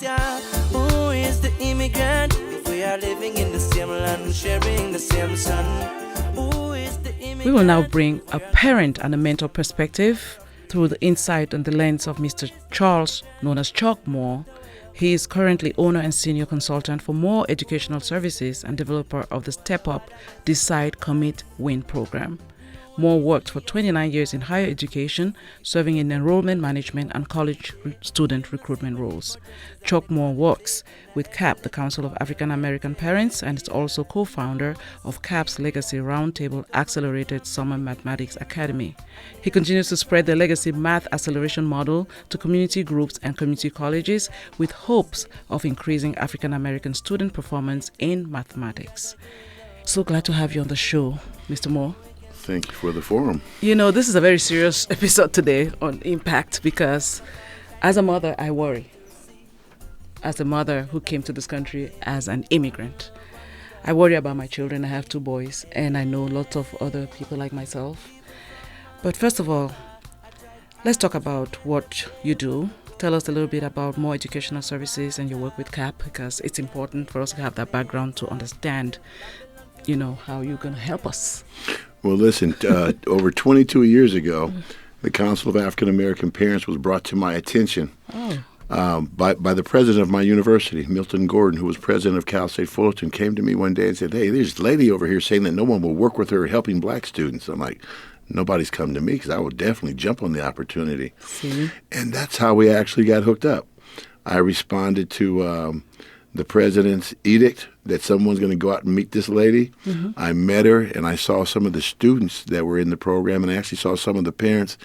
yeah. Who is the immigrant? If we are living in the same land, sharing the same sun. Who is the immigrant? We will now bring a parent and a mentor perspective through the insight and the lens of Mr. Charles, known as Chuck Moore. He is currently owner and senior consultant for Moore Educational Services and developer of the Step Up, Decide, Commit, Win program. Moore worked for 29 years in higher education, serving in enrollment management and college student recruitment roles. Chuck Moore works with CAAP, the Council of African American Parents, and is also co-founder of CAAP's legacy Roundtable Accelerated Summer Mathematics Academy. He continues to spread the legacy math acceleration model to community groups and community colleges with hopes of increasing African American student performance in mathematics. So glad to have you on the show, Mr. Moore. Thank you for the forum. You know, this is a very serious episode today on impact because as a mother, I worry. As a mother who came to this country as an immigrant, I worry about my children. I have 2 boys and I know lots of other people like myself. But first of all, let's talk about what you do. Tell us a little bit about Moore Educational Services and your work with CAAP, because it's important for us to have that background to understand, you know, how you're going to help us. Well, listen, over 22 years ago, the Council of African American Parents was brought to my attention by the president of my university, Milton Gordon, who was president of Cal State Fullerton, came to me one day and said, "Hey, there's a lady over here saying that no one will work with her helping black students." I'm like, nobody's come to me because I would definitely jump on the opportunity. See? And that's how we actually got hooked up. I responded to the president's edict that someone's going to go out and meet this lady. Mm-hmm. I met her, and I saw some of the students that were in the program, and I actually saw some of the parents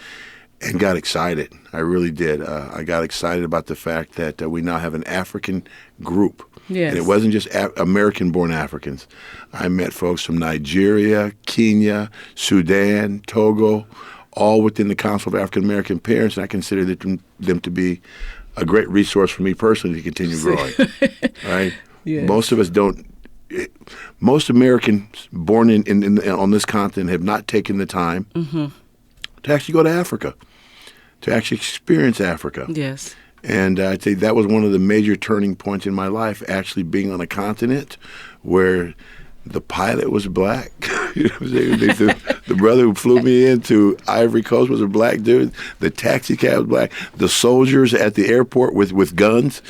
and got excited. I really did. I got excited about the fact that we now have an African group. Yes. And it wasn't just American-born Africans. I met folks from Nigeria, Kenya, Sudan, Togo, all within the Council of African American Parents, and I consider them to be a great resource for me personally to continue growing. Right? Yes. Most of us don't. Most Americans born on this continent have not taken the time to actually go to Africa, to actually experience Africa. Yes. And I'd say that was one of the major turning points in my life, actually being on a continent where the pilot was black. You know what I'm saying? The brother who flew me into Ivory Coast was a black dude. The taxi cab was black. The soldiers at the airport with guns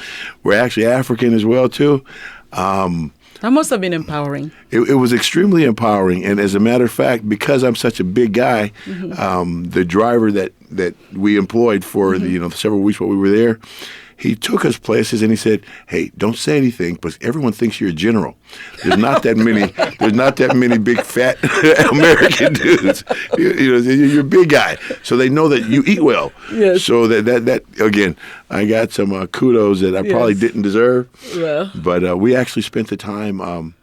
were actually African as well, too. That must have been empowering. It was extremely empowering. And as a matter of fact, because I'm such a big guy, the driver that we employed for the several weeks while we were there, he took us places and he said, "Hey, don't say anything, but everyone thinks you're a general. There's not that many. There's not that many big fat American dudes. You're a big guy, so they know that you eat well." Yes. So that again, I got some kudos that I probably didn't deserve. Well. But we actually spent the time. And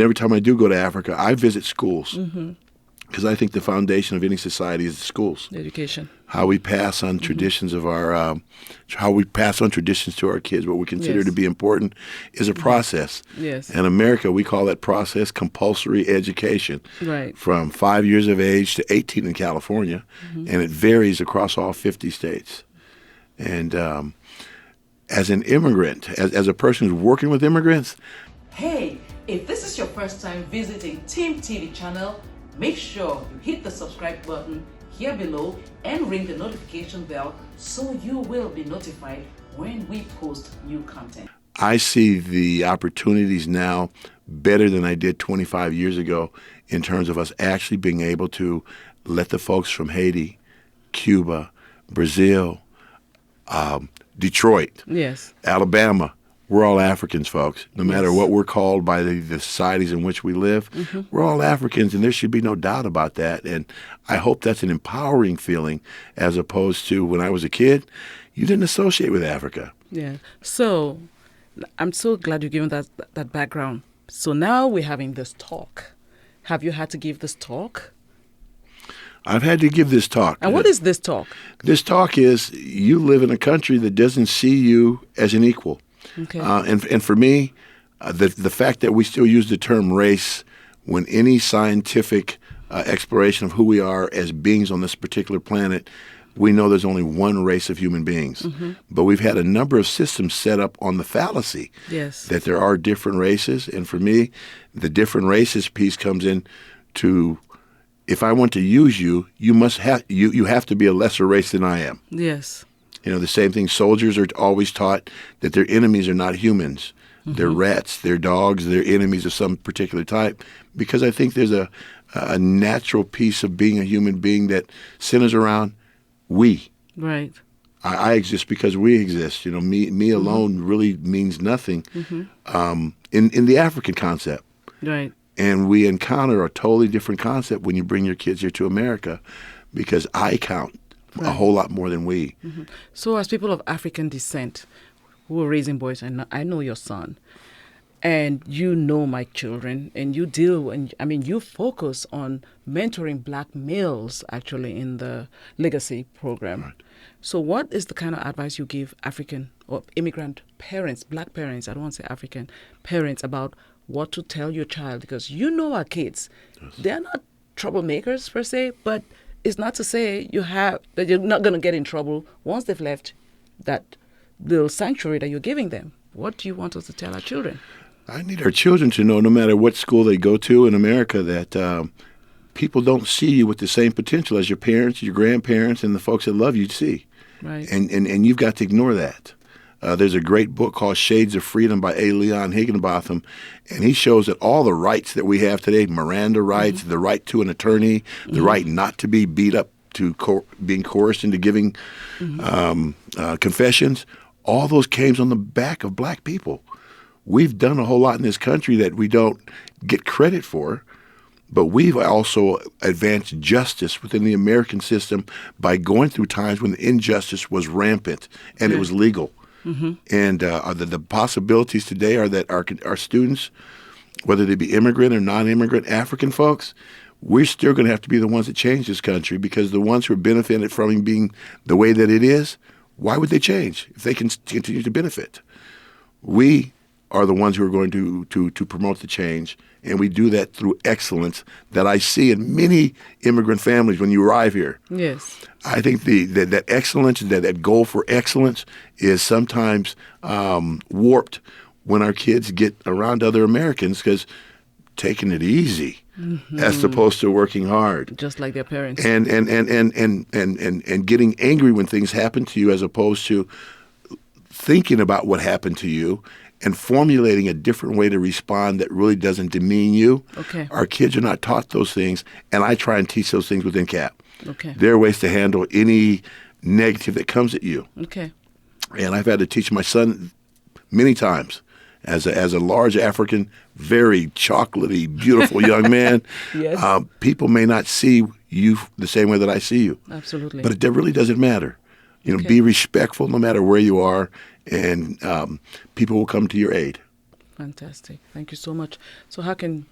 every time I do go to Africa, I visit schools. Because I think the foundation of any society is the schools. Education. How we pass on traditions of our, how we pass on traditions to our kids, what we consider to be important, is a process. Yes. In America, we call that process compulsory education. Right. From 5 years of age to 18 in California, and it varies across all 50 states. And as an immigrant, as a person who's working with immigrants. Hey, if this is your first time visiting TIMTV channel, make sure you hit the subscribe button here below and ring the notification bell so you will be notified when we post new content. I see the opportunities now better than I did 25 years ago in terms of us actually being able to let the folks from Haiti, Cuba, Brazil, Detroit, Alabama, we're all Africans, folks. No matter what we're called by the societies in which we live, we're all Africans, and there should be no doubt about that. And I hope that's an empowering feeling as opposed to when I was a kid, you didn't associate with Africa. Yeah. So I'm so glad you're giving that background. So now we're having this talk. Have you had to give this talk? I've had to give this talk. And what is this talk? This talk is you live in a country that doesn't see you as an equal. Okay. And for me, the fact that we still use the term race when any scientific exploration of who we are as beings on this particular planet, we know there's only one race of human beings. But we've had a number of systems set up on the fallacy that there are different races. And for me, the different races piece comes in to, if I want to use you, you have to be a lesser race than I am. Yes. You know, the same thing, soldiers are always taught that their enemies are not humans. They're rats, they're dogs, they're enemies of some particular type. Because I think there's a natural piece of being a human being that centers around we. Right. I exist because we exist. You know, me alone really means nothing in the African concept. Right. And we encounter a totally different concept when you bring your kids here to America, because I count a whole lot more than we. So as people of African descent who are raising boys, and I know your son, and you know my children, and you deal, and I mean, you focus on mentoring black males actually in the legacy program. Right. So what is the kind of advice you give African or immigrant parents, black parents, I don't want to say African parents, about what to tell your child? Because you know our kids, they're not troublemakers per se, but it's not to say that you're not going to get in trouble once they've left that little sanctuary that you're giving them. What do you want us to tell our children? I need our children to know, no matter what school they go to in America, that people don't see you with the same potential as your parents, your grandparents, and the folks that love you see. Right. And you've got to ignore that. There's a great book called Shades of Freedom by A. Leon Higginbotham, and he shows that all the rights that we have today, Miranda rights, the right to an attorney, the right not to be beat up, to being coerced into giving confessions, all those came on the back of black people. We've done a whole lot in this country that we don't get credit for, but we've also advanced justice within the American system by going through times when the injustice was rampant and it was legal. And the possibilities today are that our students, whether they be immigrant or non-immigrant African folks, we're still going to have to be the ones that change this country, because the ones who are benefited from it being the way that it is, why would they change if they can continue to benefit? We are the ones who are going to promote the change, and we do that through excellence that I see in many immigrant families when you arrive here. Yes. I think that excellence, that goal for excellence is sometimes warped when our kids get around other Americans, because taking it easy as opposed to working hard. Just like their parents. And getting angry when things happen to you, as opposed to thinking about what happened to you and formulating a different way to respond that really doesn't demean you. Okay. Our kids are not taught those things, and I try and teach those things within CAAP. Okay. There are ways to handle any negative that comes at you. Okay. And I've had to teach my son many times, as a large African, very chocolatey, beautiful young man. Yes. People may not see you the same way that I see you. Absolutely. But it really doesn't matter. You know, be respectful no matter where you are, and people will come to your aid. Fantastic. Thank you so much. So how can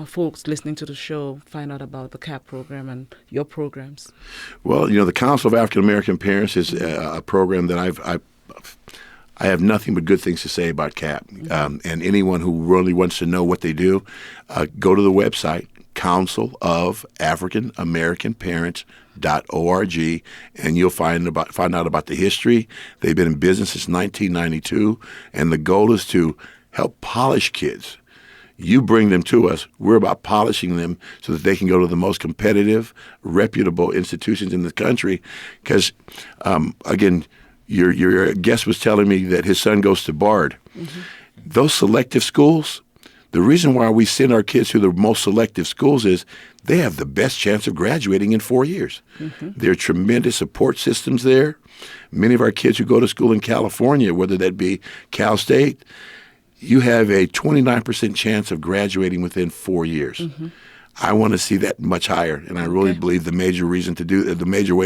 folks listening to the show find out about the CAAP program and your programs? Well, you know, the Council of African American Parents is a program that I have nothing but good things to say about CAAP. And anyone who really wants to know what they do, go to the website, Council of African American Parents.org, and you'll find out about the history. They've been in business since 1992, and the goal is to help polish kids. You bring them to us. We're about polishing them so that they can go to the most competitive, reputable institutions in the country. Because, again, your guest was telling me that his son goes to Bard. Those selective schools, the reason why we send our kids to the most selective schools is they have the best chance of graduating in 4 years. There are tremendous support systems there. Many of our kids who go to school in California, whether that be Cal State, you have a 29% chance of graduating within 4 years. I want to see that much higher, and I really believe the major way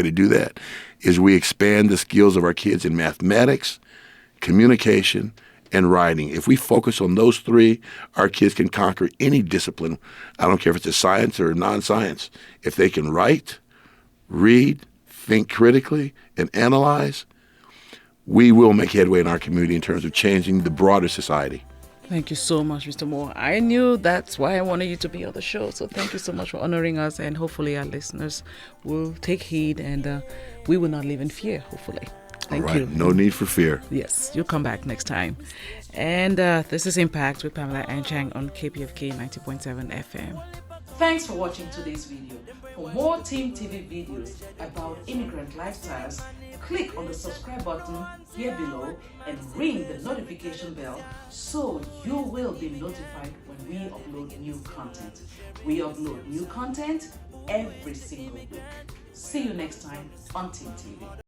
to do that is we expand the skills of our kids in mathematics, communication, and writing. If we focus on those three, our kids can conquer any discipline. I don't care if it's a science or a non-science. If they can write, read, think critically, and analyze, we will make headway in our community in terms of changing the broader society. Thank you so much, Mr. Moore. I knew that's why I wanted you to be on the show. So thank you so much for honoring us, and hopefully our listeners will take heed, and we will not live in fear, hopefully. Thank you. No need for fear. Yes, you'll come back next time. And this is Impact with Pamela Anchang on KPFK 90.7 FM. Thanks for watching today's video. For more TIMTV videos about immigrant lifestyles, click on the subscribe button here below and ring the notification bell so you will be notified when we upload new content. We upload new content every single week. See you next time on TIMTV.